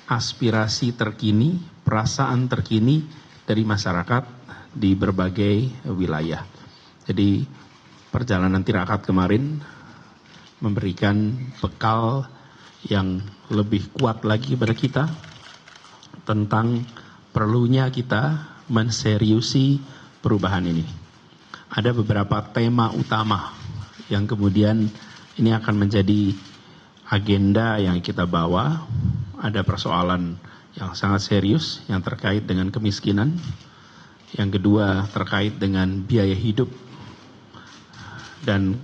aspirasi terkini, perasaan terkini dari masyarakat di berbagai wilayah. Jadi perjalanan tirakat kemarin memberikan bekal yang lebih kuat lagi pada kita tentang perlunya kita menseriusi perubahan ini. Ada beberapa tema utama yang kemudian ini akan menjadi agenda yang kita bawa. Ada persoalan yang sangat serius yang terkait dengan kemiskinan. Yang kedua terkait dengan biaya hidup dan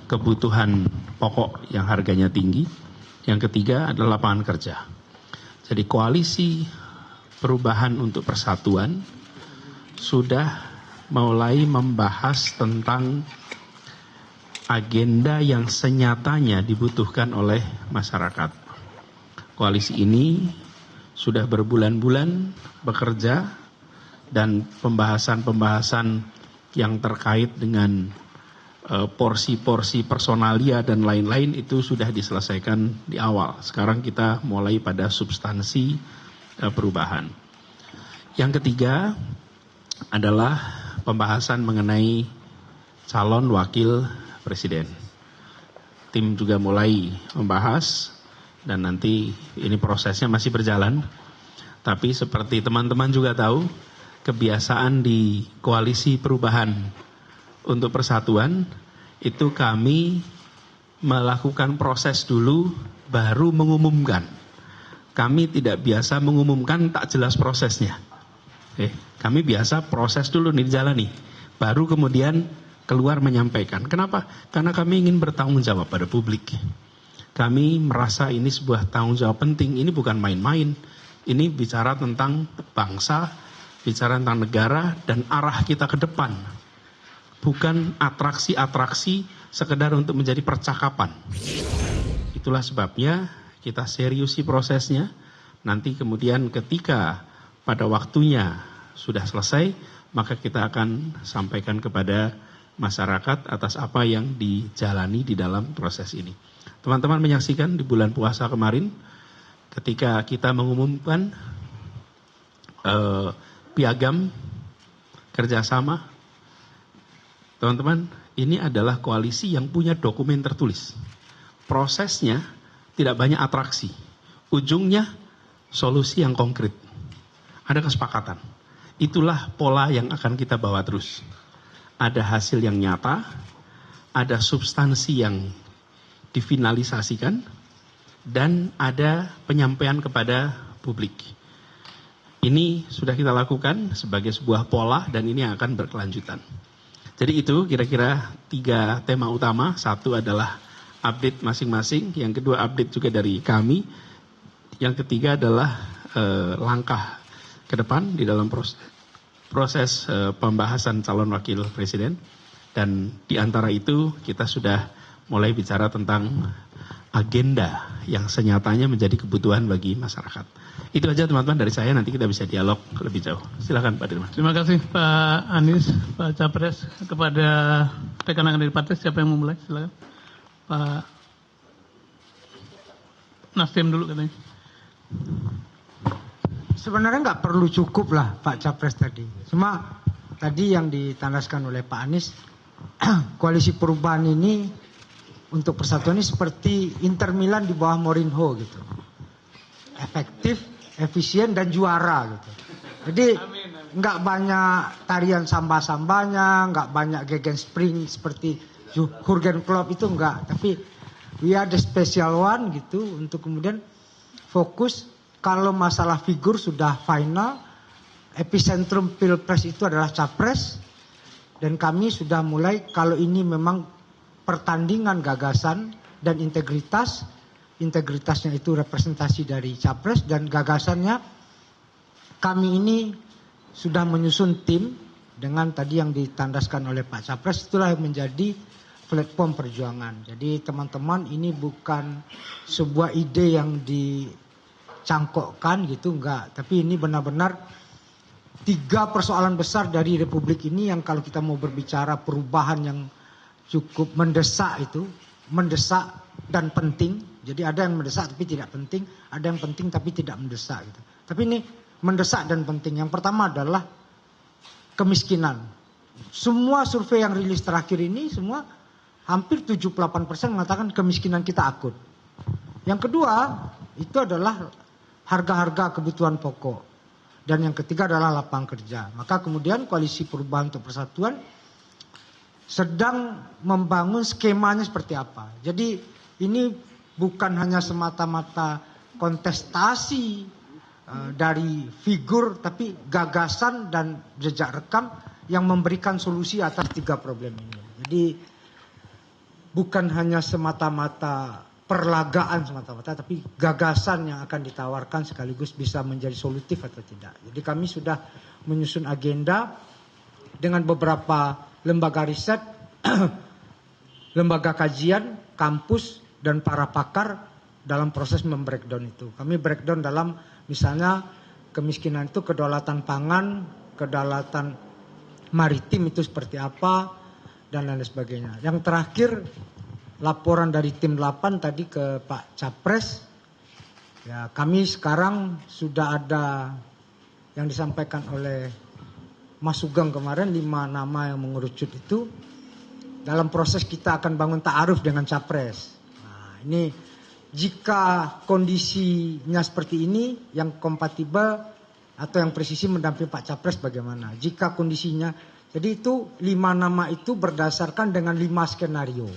kebutuhan pokok yang harganya tinggi. Yang ketiga adalah lapangan kerja. Jadi koalisi perubahan untuk persatuan sudah mulai membahas tentang agenda yang senyatanya dibutuhkan oleh masyarakat. Koalisi ini sudah berbulan-bulan bekerja dan pembahasan-pembahasan yang terkait dengan porsi-porsi personalia dan lain-lain itu sudah diselesaikan di awal. Sekarang kita mulai pada substansi perubahan. Yang ketiga adalah pembahasan mengenai calon wakil presiden. Tim juga mulai membahas dan nanti ini prosesnya masih berjalan. Tapi seperti teman-teman juga tahu, kebiasaan di koalisi perubahan untuk persatuan itu kami melakukan proses dulu baru mengumumkan. Kami tidak biasa mengumumkan tak jelas prosesnya. Kami biasa proses dulu nih dijalani, baru kemudian keluar menyampaikan. Kenapa? Karena kami ingin bertanggung jawab pada publik. Kami merasa ini sebuah tanggung jawab penting. Ini bukan main-main. Ini bicara tentang bangsa, bicara tentang negara dan arah kita ke depan. Bukan atraksi-atraksi sekedar untuk menjadi percakapan. Itulah sebabnya kita seriusi prosesnya. Nanti kemudian ketika pada waktunya sudah selesai, maka kita akan sampaikan kepada masyarakat atas apa yang dijalani di dalam proses ini. Teman-teman menyaksikan di bulan puasa kemarin, ketika kita mengumumkan piagam kerjasama, teman-teman, ini adalah koalisi yang punya dokumen tertulis. Prosesnya tidak banyak atraksi. Ujungnya solusi yang konkret. Ada kesepakatan. Itulah pola yang akan kita bawa terus. Ada hasil yang nyata, ada substansi yang difinalisasikan, dan ada penyampaian kepada publik. Ini sudah kita lakukan sebagai sebuah pola dan ini akan berkelanjutan. Jadi itu kira-kira 3 tema utama. Satu adalah update masing-masing. Yang kedua update juga dari kami. Yang ketiga adalah langkah ke depan di dalam proses pembahasan calon wakil presiden. Dan di antara itu kita sudah mulai bicara tentang agenda yang senyatanya menjadi kebutuhan bagi masyarakat. Itu aja teman-teman dari saya, nanti kita bisa dialog lebih jauh. Silakan Pak Dirman. Terima kasih Pak Anies, Pak Capres. Kepada rekan-rekan dari partai, siapa yang mau mulai? Silakan. Pak Nasdem dulu katanya. Sebenarnya nggak perlu cukup lah Pak Capres tadi. Cuma tadi yang ditandaskan oleh Pak Anies, koalisi perubahan ini untuk persatuan ini seperti Inter Milan di bawah Mourinho gitu. Efektif, efisien dan juara gitu. Jadi nggak banyak tarian samba-sambanya, nggak banyak Gegenspring seperti Jurgen Klopp itu enggak. Tapi we are the special one gitu untuk kemudian fokus. Kalau masalah figur sudah final, epicentrum pilpres itu adalah capres. Dan kami sudah mulai, kalau ini memang pertandingan gagasan dan integritas. Integritasnya itu representasi dari capres dan gagasannya kami ini sudah menyusun tim dengan tadi yang ditandaskan oleh Pak Capres. Itulah yang menjadi platform perjuangan. Jadi teman-teman ini bukan sebuah ide yang dicangkokkan gitu, enggak. Tapi ini benar-benar 3 persoalan besar dari Republik ini yang kalau kita mau berbicara perubahan yang cukup mendesak itu, mendesak dan penting. Jadi ada yang mendesak tapi tidak penting, ada yang penting tapi tidak mendesak gitu. Tapi ini mendesak dan penting. Yang pertama adalah kemiskinan. Semua survei yang rilis terakhir ini semua hampir 78% mengatakan kemiskinan kita akut. Yang kedua itu adalah harga-harga kebutuhan pokok. Dan yang ketiga adalah lapangan kerja. Maka kemudian Koalisi Perubahan untuk Persatuan sedang membangun skemanya seperti apa. Jadi ini bukan hanya semata-mata kontestasi dari figur, tapi gagasan dan jejak rekam yang memberikan solusi atas 3 problem ini. Jadi bukan hanya semata-mata perlagaan semata-mata, tapi gagasan yang akan ditawarkan sekaligus bisa menjadi solutif atau tidak. Jadi kami sudah menyusun agenda dengan beberapa lembaga riset, lembaga kajian, kampus, dan para pakar dalam proses membreakdown itu. Kami breakdown dalam misalnya kemiskinan itu kedaulatan pangan, kedaulatan maritim itu seperti apa, dan lain sebagainya. Yang terakhir laporan dari tim 8 tadi ke Pak Capres. Ya, kami sekarang sudah ada yang disampaikan oleh Mas Sugeng kemarin 5 nama yang mengerucut itu. Dalam proses kita akan bangun ta'aruf dengan Capres. Nah, ini jika kondisinya seperti ini yang kompatibel atau yang presisi mendampingi Pak Capres bagaimana? Jika kondisinya, jadi itu 5 nama itu berdasarkan dengan 5 skenario.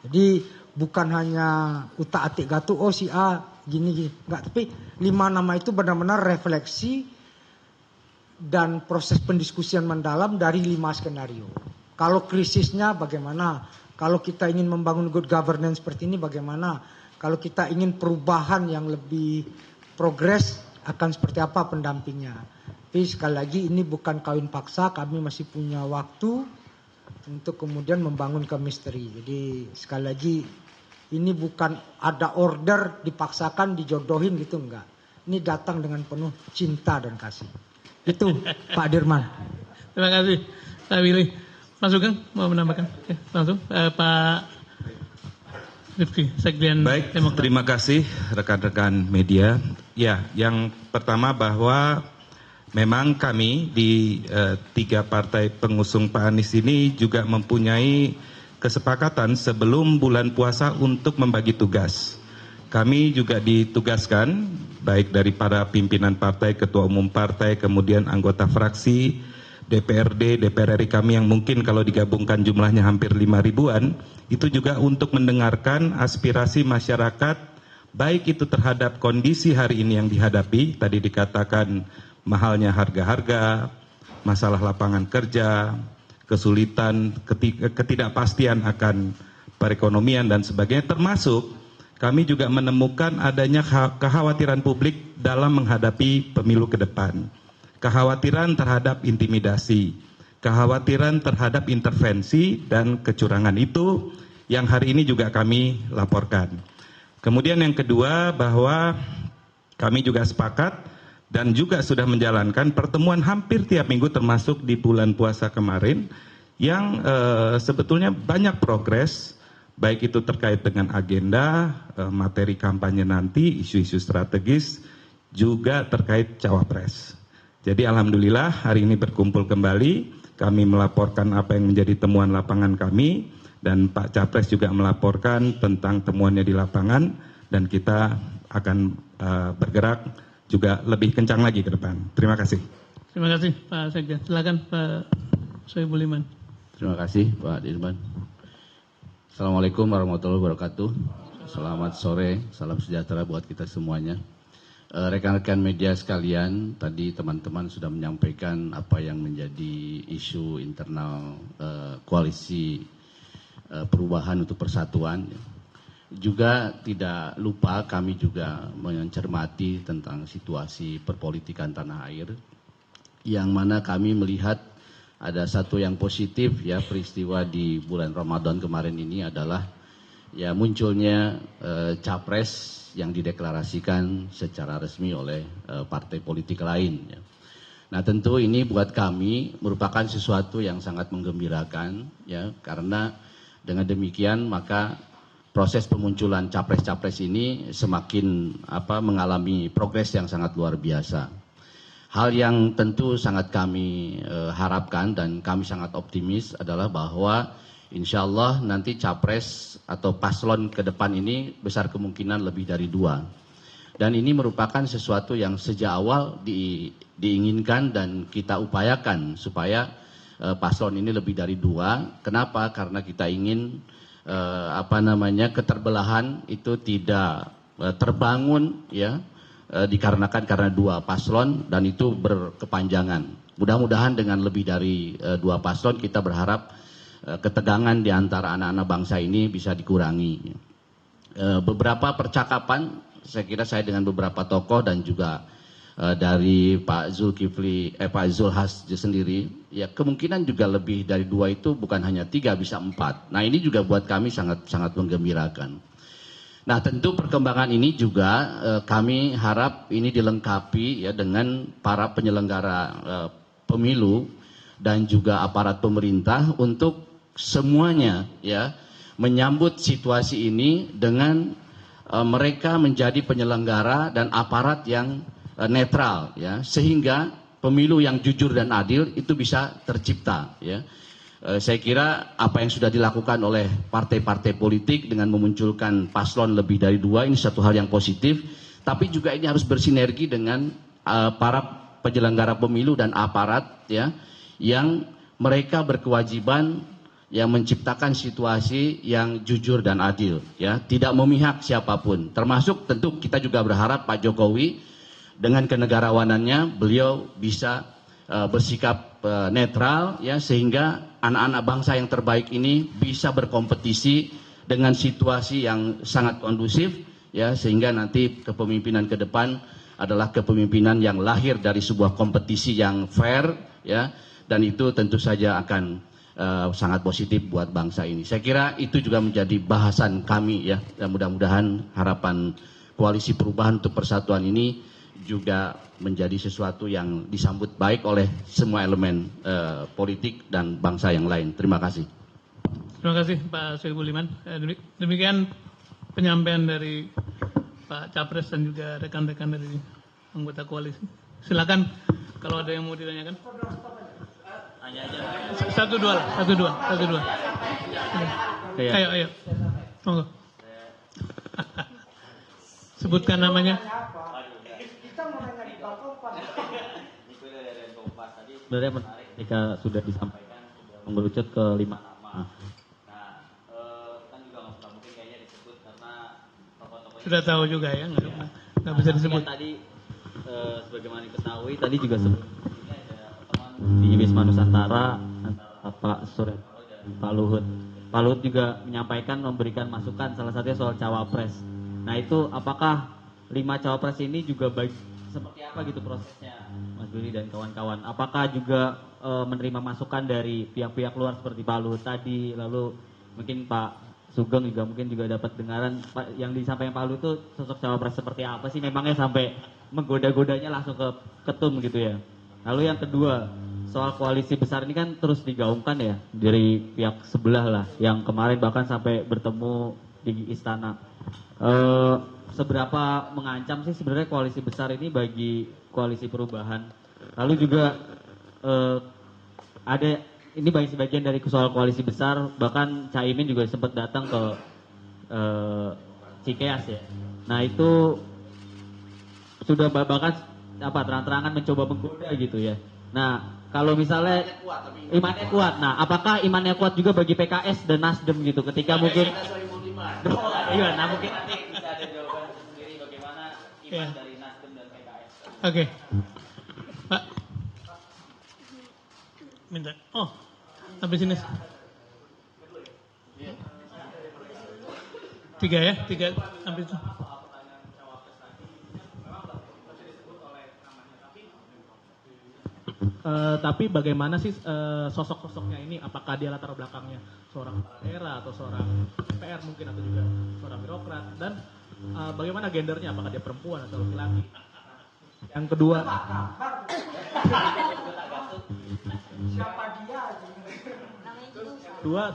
Jadi bukan hanya utak-atik gatu, oh si A gini, enggak, tapi 5 nama itu benar-benar refleksi dan proses pendiskusian mendalam dari 5 skenario. Kalau krisisnya bagaimana? Kalau kita ingin membangun good governance seperti ini bagaimana? Kalau kita ingin perubahan yang lebih progres akan seperti apa pendampingnya? Tapi sekali lagi ini bukan kawin paksa, kami masih punya waktu untuk kemudian membangun chemistry. Jadi sekali lagi ini bukan ada order dipaksakan dijodohin gitu, enggak. Ini datang dengan penuh cinta dan kasih. Itu Pak Dirman. Terima kasih Pak Willy. Mas Sugeng mau menambahkan? Oke, langsung Pak Rifki, Sekjen Baik, Demokrat. terima kasih rekan-rekan media. Ya, yang pertama bahwa memang kami di 3 partai pengusung Pak Anies ini juga mempunyai kesepakatan sebelum bulan puasa untuk membagi tugas. Kami juga ditugaskan baik dari para pimpinan partai, ketua umum partai, kemudian anggota fraksi, DPRD, DPR RI kami yang mungkin kalau digabungkan jumlahnya hampir 5 ribuan, itu juga untuk mendengarkan aspirasi masyarakat, baik itu terhadap kondisi hari ini yang dihadapi, tadi dikatakan mahalnya harga-harga, masalah lapangan kerja, kesulitan, ketidakpastian akan perekonomian dan sebagainya, termasuk kami juga menemukan adanya kekhawatiran publik dalam menghadapi pemilu ke depan. Kekhawatiran terhadap intimidasi, kekhawatiran terhadap intervensi dan kecurangan itu yang hari ini juga kami laporkan. Kemudian yang kedua bahwa kami juga sepakat dan juga sudah menjalankan pertemuan hampir tiap minggu termasuk di bulan puasa kemarin yang sebetulnya banyak progres, baik itu terkait dengan agenda, materi kampanye nanti, isu-isu strategis, juga terkait cawapres. Jadi alhamdulillah hari ini berkumpul kembali, kami melaporkan apa yang menjadi temuan lapangan kami, dan Pak Capres juga melaporkan tentang temuannya di lapangan, dan kita akan bergerak juga lebih kencang lagi ke depan. Terima kasih. Terima kasih Pak Sekjen. Silakan Pak Soebul Iman. Terima kasih Pak Dirman. Assalamualaikum warahmatullahi wabarakatuh. Selamat sore, salam sejahtera buat kita semuanya. Rekan-rekan media sekalian, tadi teman-teman sudah menyampaikan apa yang menjadi isu internal koalisi perubahan untuk persatuan. Juga tidak lupa kami juga mencermati tentang situasi perpolitikan tanah air, yang mana kami melihat ada satu yang positif ya, peristiwa di bulan Ramadan kemarin ini adalah ya munculnya capres yang dideklarasikan secara resmi oleh partai politik lain. Ya. Nah tentu ini buat kami merupakan sesuatu yang sangat menggembirakan ya, karena dengan demikian maka proses pemunculan capres-capres ini semakin mengalami progres yang sangat luar biasa. Hal yang tentu sangat kami harapkan dan kami sangat optimis adalah bahwa insya Allah nanti capres atau paslon ke depan ini besar kemungkinan lebih dari 2. Dan ini merupakan sesuatu yang sejak awal diinginkan dan kita upayakan supaya paslon ini lebih dari 2. Kenapa? Karena kita ingin keterbelahan itu tidak terbangun ya dikarenakan karena 2 paslon dan itu berkepanjangan. Mudah-mudahan dengan lebih dari 2 paslon kita berharap ketegangan di antara anak-anak bangsa ini bisa dikurangi. Beberapa percakapan saya kira saya dengan beberapa tokoh dan juga dari Pak Zulhas sendiri, ya kemungkinan juga lebih dari 2 itu bukan hanya 3 bisa 4. Nah ini juga buat kami sangat menggembirakan. Nah tentu perkembangan ini juga kami harap ini dilengkapi ya dengan para penyelenggara pemilu dan juga aparat pemerintah untuk semuanya ya menyambut situasi ini dengan mereka menjadi penyelenggara dan aparat yang netral ya sehingga pemilu yang jujur dan adil itu bisa tercipta ya. Saya kira apa yang sudah dilakukan oleh partai-partai politik dengan memunculkan paslon lebih dari 2 ini satu hal yang positif, tapi juga ini harus bersinergi dengan para penyelenggara pemilu dan aparat ya yang mereka berkewajiban yang menciptakan situasi yang jujur dan adil ya, tidak memihak siapapun. Termasuk tentu kita juga berharap Pak Jokowi dengan kenegarawanannya beliau bisa bersikap netral ya sehingga anak-anak bangsa yang terbaik ini bisa berkompetisi dengan situasi yang sangat kondusif ya sehingga nanti kepemimpinan ke depan adalah kepemimpinan yang lahir dari sebuah kompetisi yang fair ya dan itu tentu saja akan sangat positif buat bangsa ini. Saya kira itu juga menjadi bahasan kami ya dan mudah-mudahan harapan Koalisi Perubahan untuk Persatuan ini juga menjadi sesuatu yang disambut baik oleh semua elemen politik dan bangsa yang lain. Terima kasih. Terima kasih Pak Soebul Iman. Demikian penyampaian dari Pak Capres dan juga rekan-rekan dari anggota koalisi. Silakan kalau ada yang mau ditanyakan. Satu dua. Ayo. Monggo. Sebutkan namanya. Sebenarnya menarik ketika sudah disampaikan mengerucut ke 5 nama. Nah, kan juga nggak mungkin kayaknya disebut karena tokoh-tokohnya sudah tahu juga ya, nggak bisa disebut. Tadi sebagaimana diketahui tadi juga sebelumnya ada pertemuan di Wisma Nusantara antara Pak Surya dan Pak Luhut. Pak Luhut juga menyampaikan memberikan masukan salah satunya soal cawapres. Nah itu apakah 5 cawapres ini juga seperti apa gitu prosesnya, Mas Billy dan kawan-kawan? Apakah juga menerima masukan dari pihak-pihak luar seperti Pak Luhut tadi, lalu mungkin Pak Sugeng juga mungkin juga dapat dengaran yang disampaikan Pak Luhut itu sosok cawapres seperti apa sih memangnya sampai menggoda-godanya langsung ke ketum gitu ya? Lalu yang kedua, soal koalisi besar ini kan terus digaungkan ya dari pihak sebelah lah, yang kemarin bahkan sampai bertemu di istana. Seberapa mengancam sih sebenarnya koalisi besar ini bagi koalisi perubahan? Lalu juga ada ini bagi sebagian dari soal koalisi besar, bahkan Caimin juga sempat datang ke Cikeas ya. Nah itu sudah bahkan terang-terangan mencoba menggoda gitu ya. Nah kalau misalnya imannya kuat, nah apakah imannya kuat juga bagi PKS dan Nasdem gitu ketika mungkin iya, nah mungkin nanti bisa ada jawaban sendiri bagaimana iman dari Nasdem dan PKS. Oke. Pak. Minta. Oh, habis ini. 3 ya, 3 habis itu. Tapi bagaimana sih sosok-sosoknya ini? Apakah dia latar belakangnya seorang daerah atau seorang PR mungkin atau juga seorang birokrat? Dan bagaimana gendernya? Apakah dia perempuan atau laki-laki? Yang kedua, Siapa dia?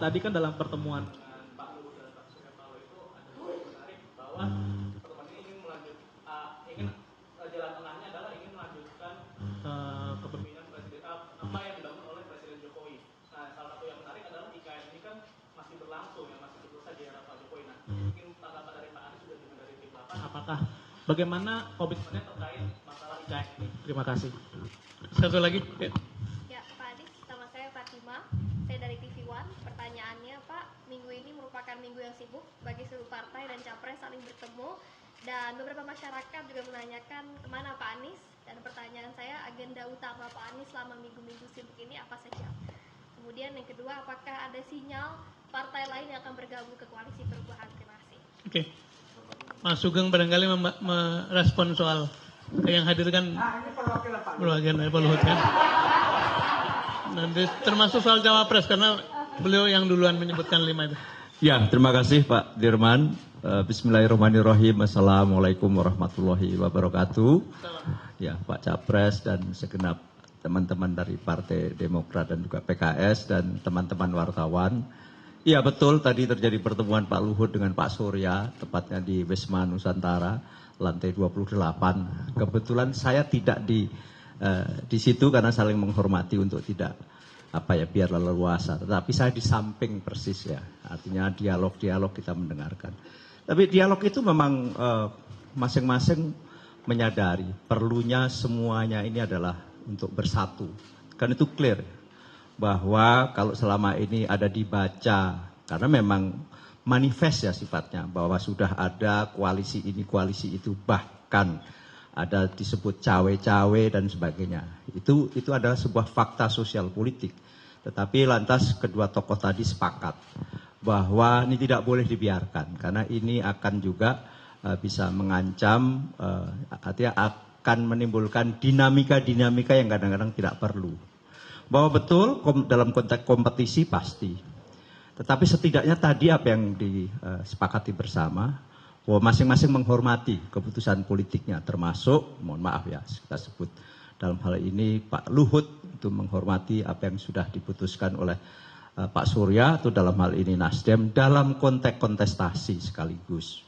tadi kan dalam pertemuan Pak Luhut dan Pak Surya Paloh itu apakah bagaimana komitmennya terkait masalah IKN ini? Terima kasih. Satu lagi. Ya. Ya, Pak Anies, nama saya Fatima. Saya dari TV One. Pertanyaannya, Pak, minggu ini merupakan minggu yang sibuk bagi seluruh partai dan capres saling bertemu. Dan beberapa masyarakat juga menanyakan kemana Pak Anies. Dan pertanyaan saya, agenda utama Pak Anies selama minggu-minggu sibuk ini apa saja? Kemudian yang kedua, apakah ada sinyal partai lain yang akan bergabung ke koalisi perubahan? Terima kasih. Oke. Mas Sugeng barangkali merespon soal yang hadir kan perwakilan dari Pak Luhut ya. Nanti termasuk soal cawapres karena beliau yang duluan menyebutkan 5 itu. Ya, terima kasih Pak Dirman. Bismillahirrahmanirrahim. Assalamualaikum warahmatullahi wabarakatuh. Ya, Pak Capres dan segenap teman-teman dari Partai Demokrat dan juga PKS dan teman-teman wartawan. Iya betul, tadi terjadi pertemuan Pak Luhut dengan Pak Surya, tepatnya di Wisma Nusantara, lantai 28. Kebetulan saya tidak di situ karena saling menghormati untuk tidak biar leluasa. Tetapi saya di samping persis ya, artinya dialog-dialog kita mendengarkan. Tapi dialog itu memang masing-masing menyadari perlunya semuanya ini adalah untuk bersatu. Kan itu clear bahwa kalau selama ini ada dibaca, karena memang manifest ya sifatnya, bahwa sudah ada koalisi ini, koalisi itu, bahkan ada disebut cawe-cawe dan sebagainya. Itu adalah sebuah fakta sosial politik. Tetapi lantas kedua tokoh tadi sepakat bahwa ini tidak boleh dibiarkan, karena ini akan juga bisa mengancam, artinya akan menimbulkan dinamika-dinamika yang kadang-kadang tidak perlu. Bahwa betul dalam konteks kompetisi pasti. Tetapi setidaknya tadi apa yang disepakati bersama, bahwa masing-masing menghormati keputusan politiknya, termasuk, mohon maaf ya, kita sebut dalam hal ini Pak Luhut itu menghormati apa yang sudah diputuskan oleh Pak Surya, atau dalam hal ini Nasdem, dalam konteks kontestasi sekaligus.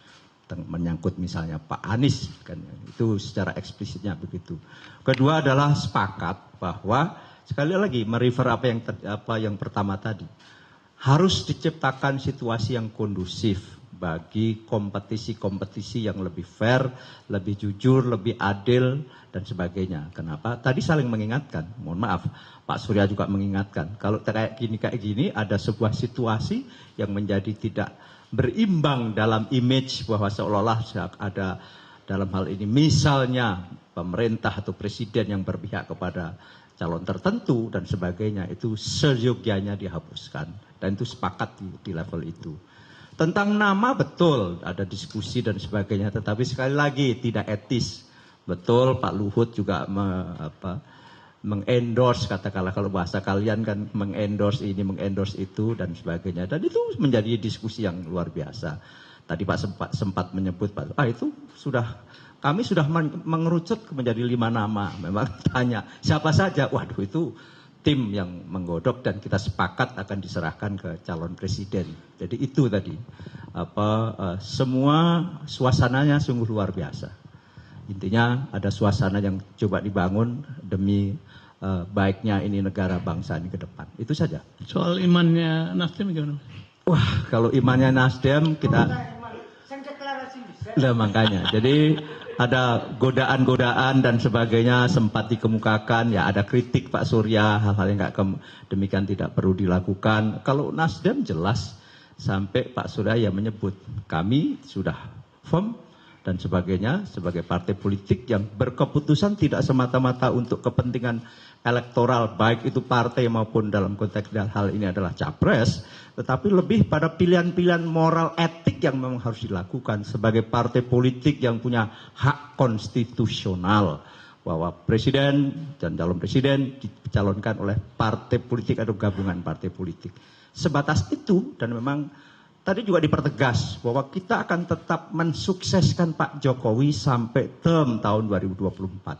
Menyangkut misalnya Pak Anies, kan, itu secara eksplisitnya begitu. Kedua adalah sepakat bahwa sekali lagi merefer apa yang pertama tadi, harus diciptakan situasi yang kondusif bagi kompetisi-kompetisi yang lebih fair, lebih jujur, lebih adil dan sebagainya. Kenapa? Tadi saling mengingatkan. Mohon maaf, Pak Surya juga mengingatkan. Kalau kayak gini ada sebuah situasi yang menjadi tidak berimbang dalam image bahwa seolah-olah ada dalam hal ini misalnya pemerintah atau presiden yang berpihak kepada calon tertentu dan sebagainya, itu seyogyanya dihapuskan, dan itu sepakat di level itu. Tentang nama betul ada diskusi dan sebagainya, tetapi sekali lagi tidak etis. Betul Pak Luhut juga mengendorse, katakanlah kalau bahasa kalian kan mengendorse ini, mengendorse itu dan sebagainya. Dan itu menjadi diskusi yang luar biasa. Tadi Pak sempat menyebut, Pak, kami sudah mengerucut menjadi 5 nama. Memang tanya siapa saja, waduh itu tim yang menggodok dan kita sepakat akan diserahkan ke calon presiden. Jadi itu tadi, semua suasananya sungguh luar biasa. Intinya ada suasana yang coba dibangun demi baiknya ini negara bangsa ini ke depan. Itu saja. Soal imannya Nasdem gimana? Wah, kalau imannya Nasdem kita... Lah makanya. Jadi ada godaan-godaan dan sebagainya sempat dikemukakan. Ya ada kritik Pak Surya, hal-hal yang demikian tidak perlu dilakukan. Kalau Nasdem jelas sampai Pak Surya ya menyebut kami sudah firm dan sebagainya sebagai partai politik yang berkeputusan tidak semata-mata untuk kepentingan elektoral, baik itu partai maupun dalam konteks hal ini adalah capres, tetapi lebih pada pilihan-pilihan moral etik yang memang harus dilakukan sebagai partai politik yang punya hak konstitusional, bahwa presiden dan calon presiden dicalonkan oleh partai politik atau gabungan partai politik. Sebatas itu, dan memang tadi juga dipertegas bahwa kita akan tetap mensukseskan Pak Jokowi sampai term tahun 2024.